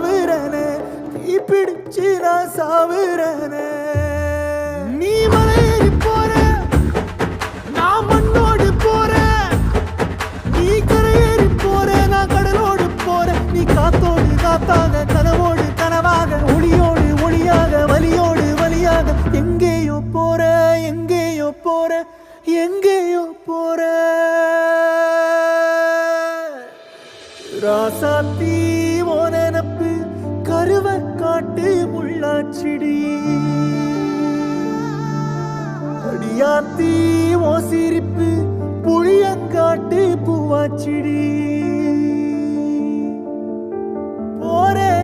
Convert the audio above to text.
சாவுறனே தீ பிடிச்சு நான் சாவுறனே நீ மலையேறி போற நான் மண்ணோடு போறேன் நீ கரையேறி போற நான் கடலோடு போறேன் நீ காத்தோடு காத்தாக கனவோடு கனவாக ஒளியோடு ஒளியாக வலியோடு வலியாக எங்கேயோ போற எங்கேயோ போற எங்கேயோ போற ராசாத்தி ஓ நினப்பு கருவ காட்டு முள்ளாச்சிடி அடியாத்தி ஓ சிரிப்பு புளியங்காட்டு பூவாச்சிடி